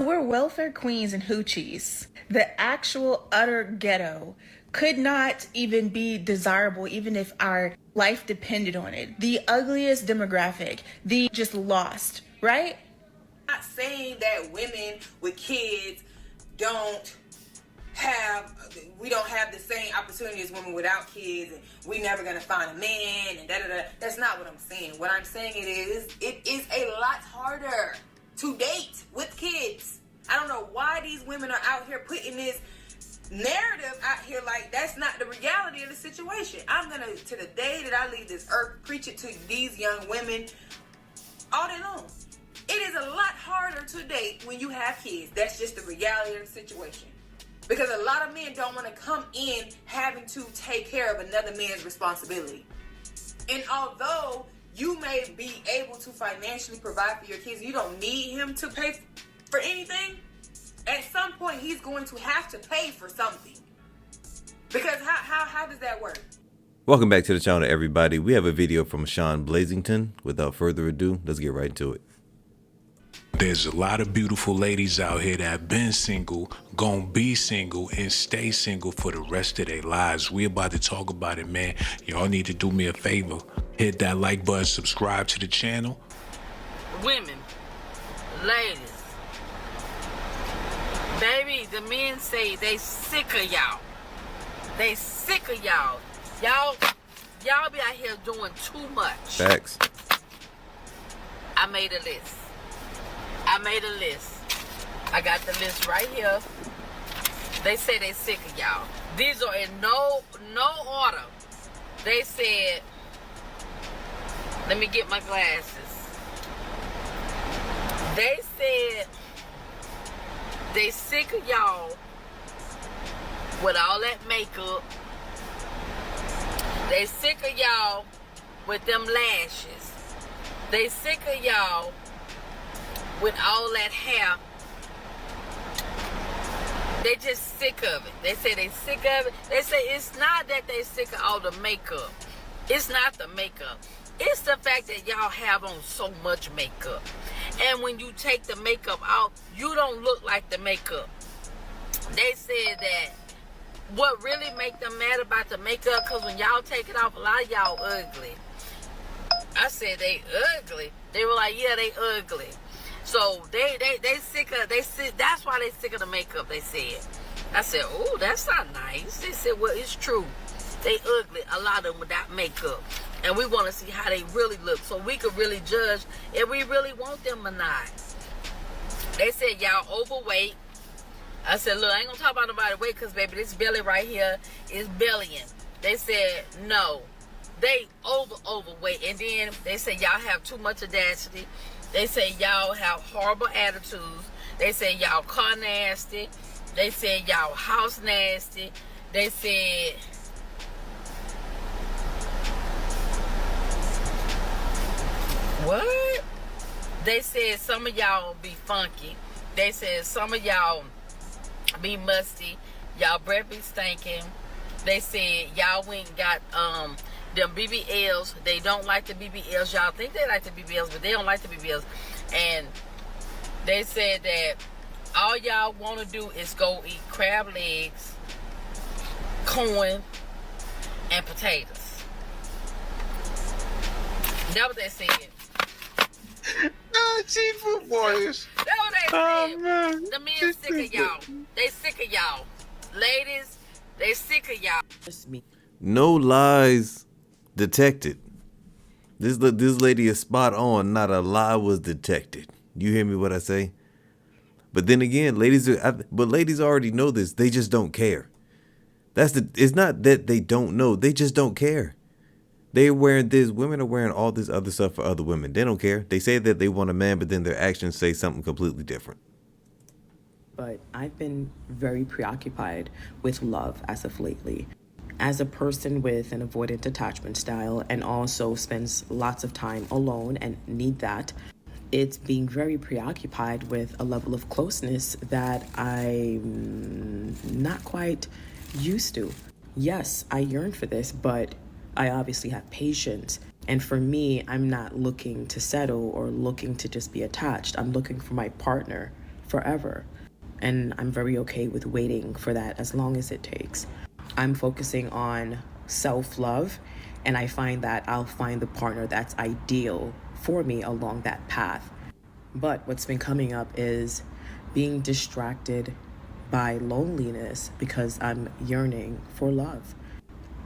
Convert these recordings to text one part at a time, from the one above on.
we're welfare queens and hoochies. The actual utter ghetto could not even be desirable even if our life depended on it. The ugliest demographic, the just lost, right? I'm not saying that women with kids we don't have the same opportunity as women without kids, and we never gonna find a man and da-da-da. That's not what I'm saying. What I'm saying it is a lot harder to date with kids. I don't know why these women are out here putting this narrative out here like that's not the reality of the situation. I'm gonna, to the day that I leave this earth, preach it to these young women all day long. It is a lot harder to date when you have kids. That's just the reality of the situation. Because a lot of men don't want to come in having to take care of another man's responsibility. And although you may be able to financially provide for your kids, you don't need him to pay for anything. At some point, he's going to have to pay for something. Because how does that work? Welcome back to the channel, everybody. We have a video from Sean Blazington. Without further ado, let's get right into it. There's a lot of beautiful ladies out here that have been single, gonna be single, and stay single for the rest of their lives. We about to talk about it, man. Y'all need to do me a favor. Hit that like button, subscribe to the channel. Women, ladies, baby, the men say they sick of y'all. They sick of y'all. Y'all be out here doing too much. Facts. I made a list. I got the list right here. They say they sick of y'all. These are in no order. They said, let me get my glasses. They said they sick of y'all with all that makeup. They sick of y'all with them lashes. They sick of y'all with all that hair. They just sick of it. They say they sick of it. They say it's not that they sick of all the makeup. It's not the makeup. It's the fact that y'all have on so much makeup. And when you take the makeup out, you don't look like the makeup. They said that what really make them mad about the makeup, because when y'all take it off, a lot of y'all ugly. I said they ugly. They were like, yeah, they ugly. So they sick of, that's why they sick of the makeup, they said. I said, oh, that's not nice. They said, well, it's true. They ugly, a lot of them without makeup. And we want to see how they really look so we could really judge if we really want them or not. They said, y'all overweight. I said, look, I ain't going to talk about nobody's weight because, baby, this belly right here is bellying. They said, no. They overweight. And then they said, y'all have too much audacity. They say y'all have horrible attitudes. They say y'all car nasty. They say y'all house nasty. They said what? They said some of y'all be funky. They said some of y'all be musty. Y'all breath be stinking. They said y'all went and got them BBLs. They don't like the BBLs. Y'all think they like the BBLs, but they don't like the BBLs. And they said that all y'all want to do is go eat crab legs, corn, and potatoes. That's what they said. Seafood boys. That's what they said. Man. The men sick of y'all. They sick of y'all. Ladies, they sick of y'all. No lies detected. This lady is spot on. Not a lie was detected. You hear me what I say? But then again, ladies already know this. They just don't care. It's not that they don't know. They just don't care. They're wearing this. Women are wearing all this other stuff for other women. They don't care. They say that they want a man, but then their actions say something completely different. But I've been very preoccupied with love as of lately. As a person with an avoidant attachment style and also spends lots of time alone and need that, it's being very preoccupied with a level of closeness that I'm not quite used to. Yes, I yearn for this, but I obviously have patience. And for me, I'm not looking to settle or looking to just be attached. I'm looking for my partner forever. And I'm very okay with waiting for that as long as it takes. I'm focusing on self-love, and I find that I'll find the partner that's ideal for me along that path. But what's been coming up is being distracted by loneliness because I'm yearning for love,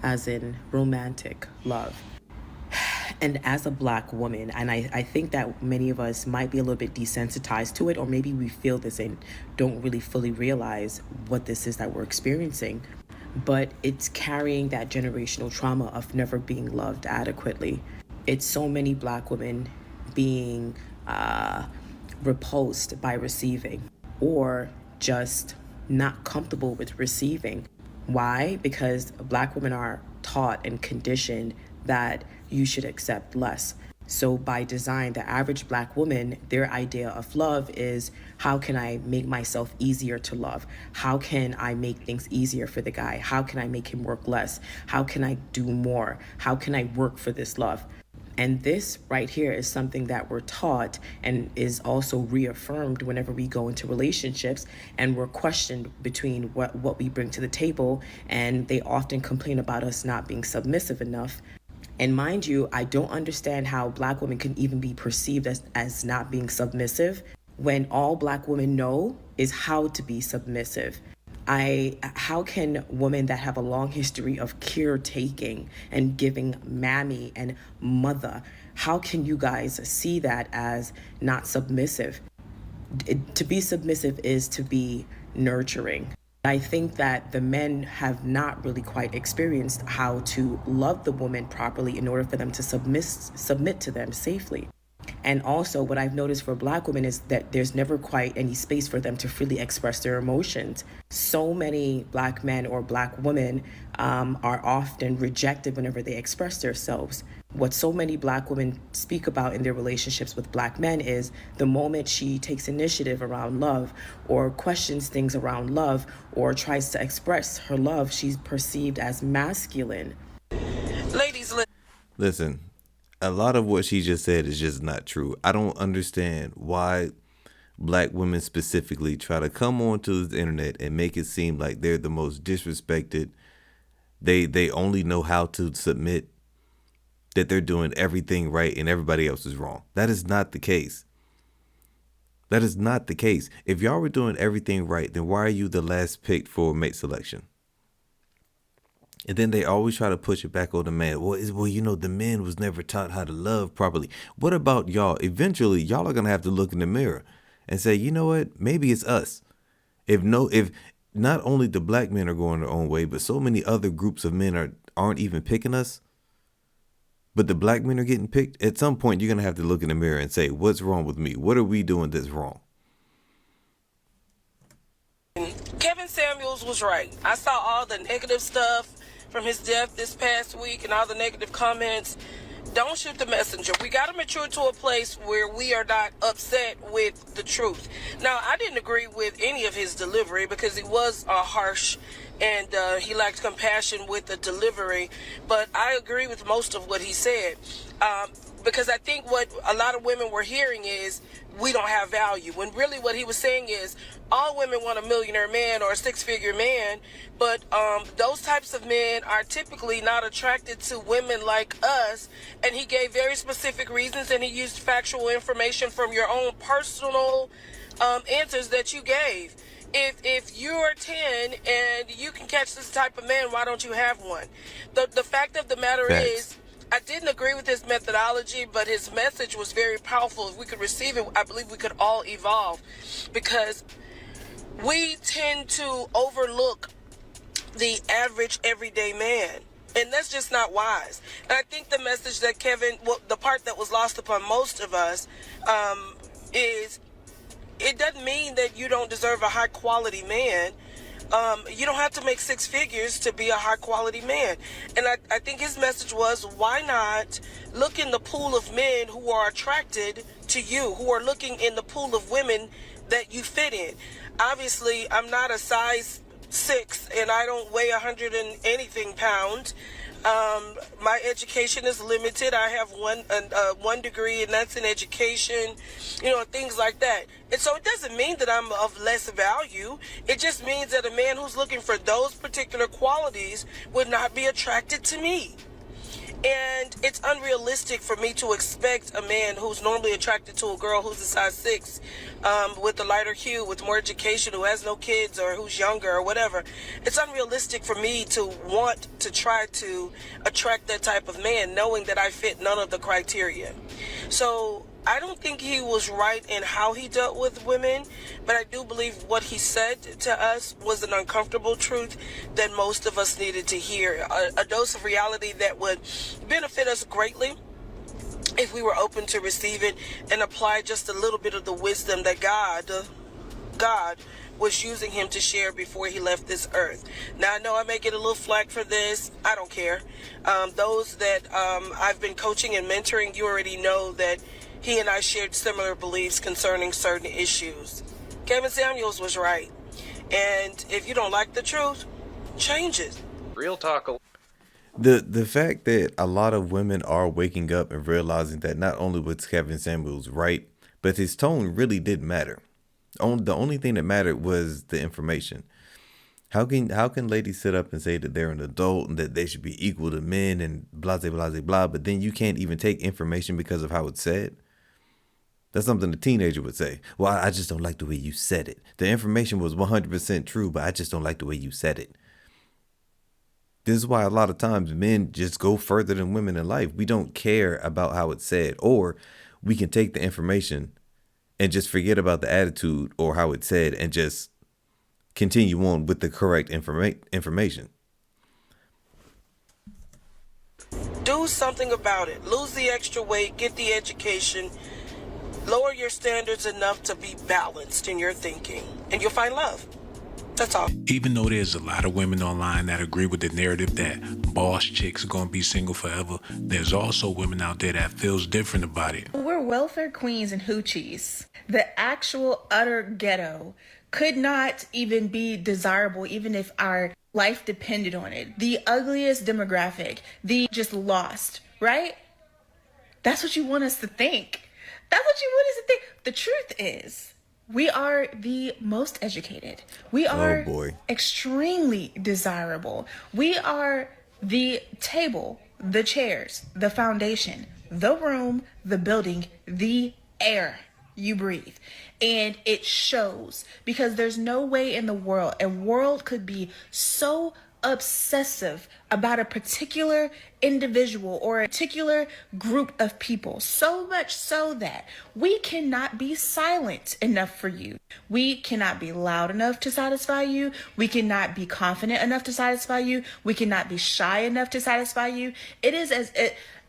as in romantic love. And as a Black woman, and I think that many of us might be a little bit desensitized to it, or maybe we feel this and don't really fully realize what this is that we're experiencing, but it's carrying that generational trauma of never being loved adequately. It's so many Black women being repulsed by receiving, or just not comfortable with receiving. Why? Because Black women are taught and conditioned that you should accept less. So by design, the average Black woman, their idea of love is, how can I make myself easier to love? How can I make things easier for the guy? How can I make him work less? How can I do more? How can I work for this love? And this right here is something that we're taught and is also reaffirmed whenever we go into relationships and we're questioned between what we bring to the table. And they often complain about us not being submissive enough. And mind you, I don't understand how Black women can even be perceived as not being submissive when all Black women know is how to be submissive. How can women that have a long history of caretaking and giving mammy and mother, how can you guys see that as not submissive? To be submissive is to be nurturing. I think that the men have not really quite experienced how to love the woman properly in order for them to submit to them safely. And also what I've noticed for Black women is that there's never quite any space for them to freely express their emotions. So many Black men or Black women are often rejected whenever they express themselves. What so many Black women speak about in their relationships with Black men is the moment she takes initiative around love or questions things around love or tries to express her love, she's perceived as masculine. Ladies, Listen, a lot of what she just said is just not true. I don't understand why Black women specifically try to come onto the internet and make it seem like they're the most disrespected. They only know how to submit, that they're doing everything right and everybody else is wrong. That is not the case. That is not the case. If y'all were doing everything right, then why are you the last pick for mate selection? And then they always try to push it back on the man. Well, you know, the man was never taught how to love properly. What about y'all? Eventually, y'all are going to have to look in the mirror and say, you know what? Maybe it's us. If not only the Black men are going their own way, but so many other groups of men aren't even picking us, but the Black men are getting picked. At some point, you're going to have to look in the mirror and say, what's wrong with me? What are we doing that's wrong? Kevin Samuels was right. I saw all the negative stuff from his death this past week and all the negative comments. Don't shoot the messenger. We got to mature to a place where we are not upset with the truth. Now, I didn't agree with any of his delivery because he was harsh and he lacked compassion with the delivery. But I agree with most of what he said because I think what a lot of women were hearing is we don't have value. When really what he was saying is all women want a millionaire man or a six-figure man, but those types of men are typically not attracted to women like us. And he gave very specific reasons, and he used factual information from your own personal answers that you gave. If you're 10 and you can catch this type of man, why don't you have one? The fact of the matter is, I didn't agree with his methodology, but his message was very powerful. If we could receive it, I believe we could all evolve, because we tend to overlook the average everyday man, and that's just not wise. And I think the message that the part that was lost upon most of us is it doesn't mean that you don't deserve a high quality man. You don't have to make six figures to be a high quality man. And I think his message was, why not look in the pool of men who are attracted to you, who are looking in the pool of women that you fit in. Obviously, I'm not a size 6 and I don't weigh 100 and anything pounds. My education is limited. I have one degree, and that's in education, things like that. And so it doesn't mean that I'm of less value. It just means that a man who's looking for those particular qualities would not be attracted to me. And it's unrealistic for me to expect a man who's normally attracted to a girl who's a size 6, with a lighter hue, with more education, who has no kids or who's younger or whatever. It's unrealistic for me to want to try to attract that type of man, knowing that I fit none of the criteria. So I don't think he was right in how he dealt with women, but I do believe what he said to us was an uncomfortable truth that most of us needed to hear. A dose of reality that would benefit us greatly if we were open to receive it and apply just a little bit of the wisdom that God was using him to share before he left this earth. Now, I know I may get a little flack for this. I don't care. Those that I've been coaching and mentoring, you already know that he and I shared similar beliefs concerning certain issues. Kevin Samuels was right. And if you don't like the truth, change it. Real talk. The fact that a lot of women are waking up and realizing that not only was Kevin Samuels right, but his tone really did matter. The only thing that mattered was the information. How can ladies sit up and say that they're an adult and that they should be equal to men and blah, blah, blah, blah, but then you can't even take information because of how it's said? That's something a teenager would say. Well, I just don't like the way you said it. The information was 100% true, but I just don't like the way you said it. This is why a lot of times men just go further than women in life. We don't care about how it's said, or we can take the information and just forget about the attitude or how it's said and just continue on with the correct information. Do something about it. Lose the extra weight, get the education, lower your standards enough to be balanced in your thinking, and you'll find love. That's all. Even though there's a lot of women online that agree with the narrative that boss chicks are going to be single forever, there's also women out there that feels different about it. We're welfare queens and hoochies. The actual utter ghetto could not even be desirable, even if our life depended on it. The ugliest demographic, the just lost, right? That's what you want us to think. That's what you want us to think. The truth is, we are the most educated. We are extremely desirable. We are the table, the chairs, the foundation, the room, the building, the air you breathe. And it shows, because there's no way in the world a world could be so obsessive about a particular individual or a particular group of people, so much so that we cannot be silent enough for you. We cannot be loud enough to satisfy you. We cannot be confident enough to satisfy you. We cannot be shy enough to satisfy you. It is as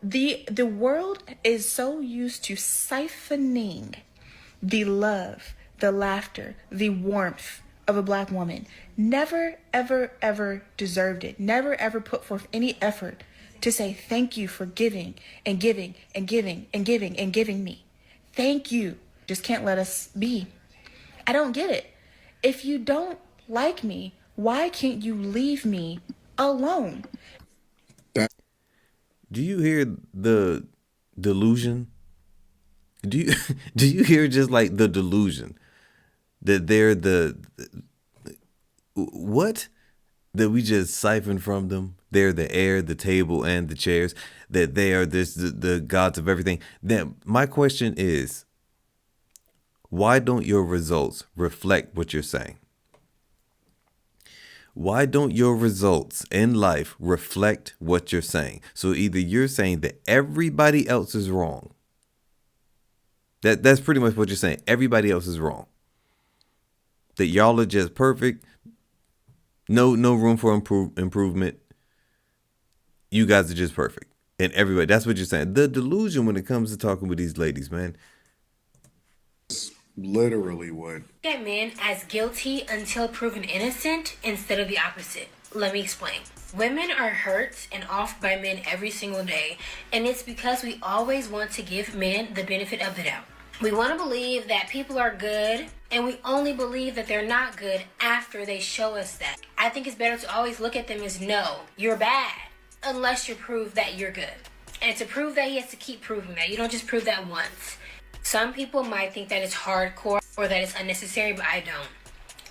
the world is so used to siphoning the love, the laughter, the warmth of a black woman. Never, ever, ever deserved it. Never, ever put forth any effort to say thank you for giving and giving and giving and giving and giving me. Thank you. Just can't let us be. I don't get it. If you don't like me, why can't you leave me alone? Do you hear the delusion? Do you hear just like the delusion that they're what? That we just siphon from them. They're the air, the table, and the chairs. That they are the gods of everything. Then my question is, why don't your results reflect what you're saying? Why don't your results in life reflect what you're saying? So either you're saying that everybody else is wrong. That's pretty much what you're saying. Everybody else is wrong. That y'all are just perfect. No room for improvement. You guys are just perfect. And everybody, that's what you're saying. The delusion when it comes to talking with these ladies, man. Literally what? At men as guilty until proven innocent instead of the opposite. Let me explain. Women are hurt and off by men every single day, and it's because we always want to give men the benefit of the doubt. We want to believe that people are good, and we only believe that they're not good after they show us that. I think it's better to always look at them as, no, you're bad. unless you prove that you're good. And to prove that, he has to keep proving that. You don't just prove that once. Some people might think that it's hardcore or that it's unnecessary, but I don't.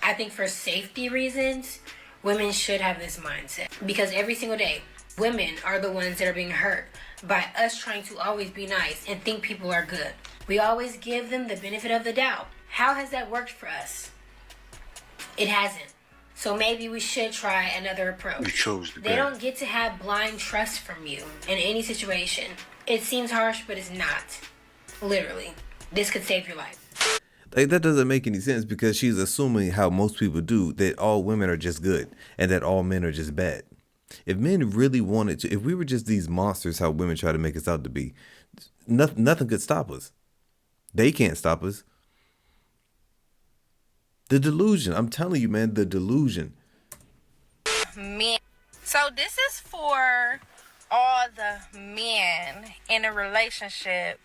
I think for safety reasons, women should have this mindset. Because every single day, women are the ones that are being hurt by us trying to always be nice and think people are good. We always give them the benefit of the doubt. How has that worked for us? It hasn't. So maybe we should try another approach. We chose the They don't get to have blind trust from you in any situation. It seems harsh, but it's not. Literally. This could save your life. Like, that doesn't make any sense, because she's assuming, how most people do, that all women are just good and that all men are just bad. If men really wanted to, if we were just these monsters how women try to make us out to be, nothing could stop us. They can't stop us. The delusion. I'm telling you, man, the delusion. Men. So this is for all the men in a relationship.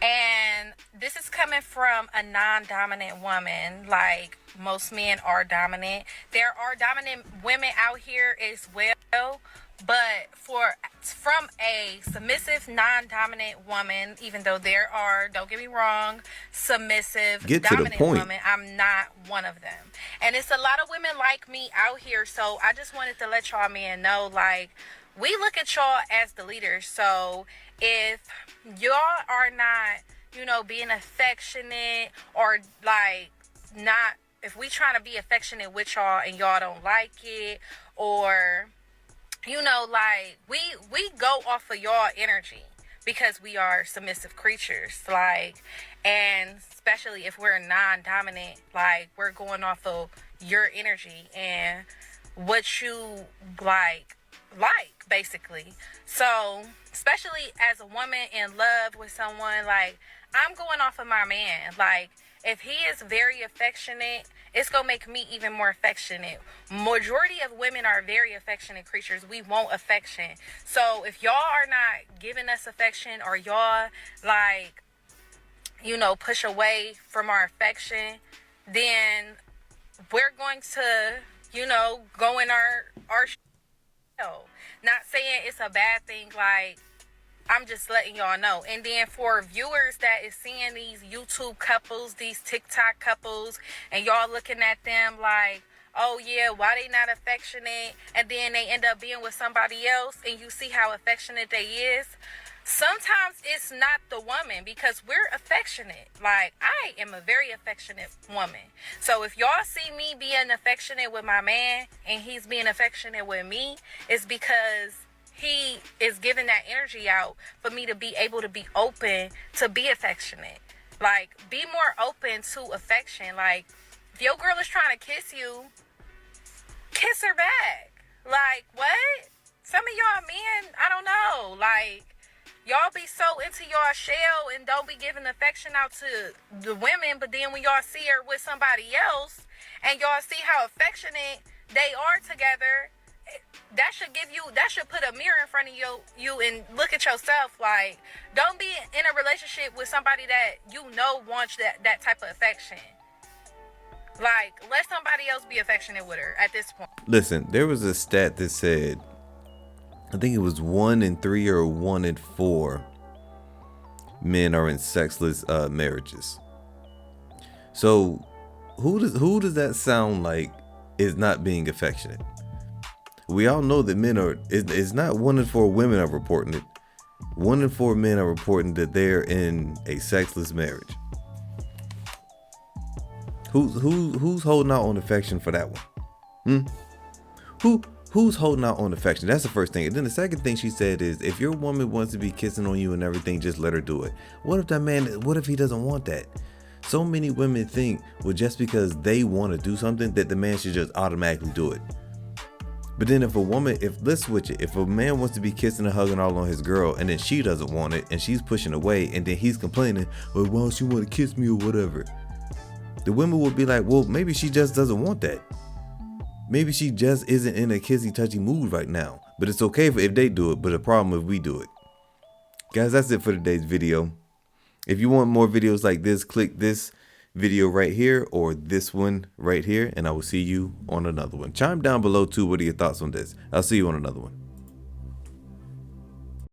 And this is coming from a non-dominant woman. Like, most men are dominant. There are dominant women out here as well. But from a submissive, non-dominant woman, even though there are, don't get me wrong, submissive, dominant women, I'm not one of them. And it's a lot of women like me out here. So I just wanted to let y'all men know, like, we look at y'all as the leaders. So if y'all are not, being affectionate, or like not, if we trying to be affectionate with y'all and y'all don't like it, or like we go off of y'all energy because we are submissive creatures, like, and especially if we're non-dominant, like, we're going off of your energy and what you like basically. So especially as a woman in love with someone, like, I'm going off of my man. Like, if he is very affectionate, it's going to make me even more affectionate. Majority of women are very affectionate creatures. We want affection. So if y'all are not giving us affection, or y'all, like, push away from our affection, then we're going to, go in our shell. Not saying it's a bad thing, like, I'm just letting y'all know. And then for viewers that is seeing these YouTube couples, these TikTok couples, and y'all looking at them like, oh yeah, why they not affectionate? And then they end up being with somebody else, and you see how affectionate they is. Sometimes it's not the woman, because we're affectionate. Like, I am a very affectionate woman. So if y'all see me being affectionate with my man and he's being affectionate with me, it's because he is giving that energy out for me to be able to be open to be affectionate. Like, be more open to affection. Like, if your girl is trying to kiss you, kiss her back. Like, what? Some of y'all men, I don't know. Like, y'all be so into y'all shell and don't be giving affection out to the women, but then when y'all see her with somebody else and y'all see how affectionate they are together, that should put a mirror in front of you and look at yourself. Like, don't be in a relationship with somebody that wants that type of affection. Like, let somebody else be affectionate with her at this point. Listen, there was a stat that said, I think it was 1 in 3 or 1 in 4 men are in sexless marriages. So who does that sound like is not being affectionate? We all know that men are, it's not 1 in 4 women are reporting it. 1 in 4 men are reporting that they're in a sexless marriage. Who's holding out on affection for that one? Who's holding out on affection? That's the first thing. And then the second thing she said is, if your woman wants to be kissing on you and everything, just let her do it. What if he doesn't want that? So many women think, well, just because they want to do something, that the man should just automatically do it. But then let's switch it. If a man wants to be kissing and hugging all on his girl, and then she doesn't want it, and she's pushing away, and then he's complaining, well, why don't you want to kiss me or whatever? The women will be like, well, maybe she just doesn't want that. Maybe she just isn't in a kissy touchy mood right now. But it's okay if they do it, but the problem if we do it. Guys, that's it for today's video. If you want more videos like this, click this video right here or this one right here, and I will see you on another one. Chime down below too, what are your thoughts on this? I'll see you on another one.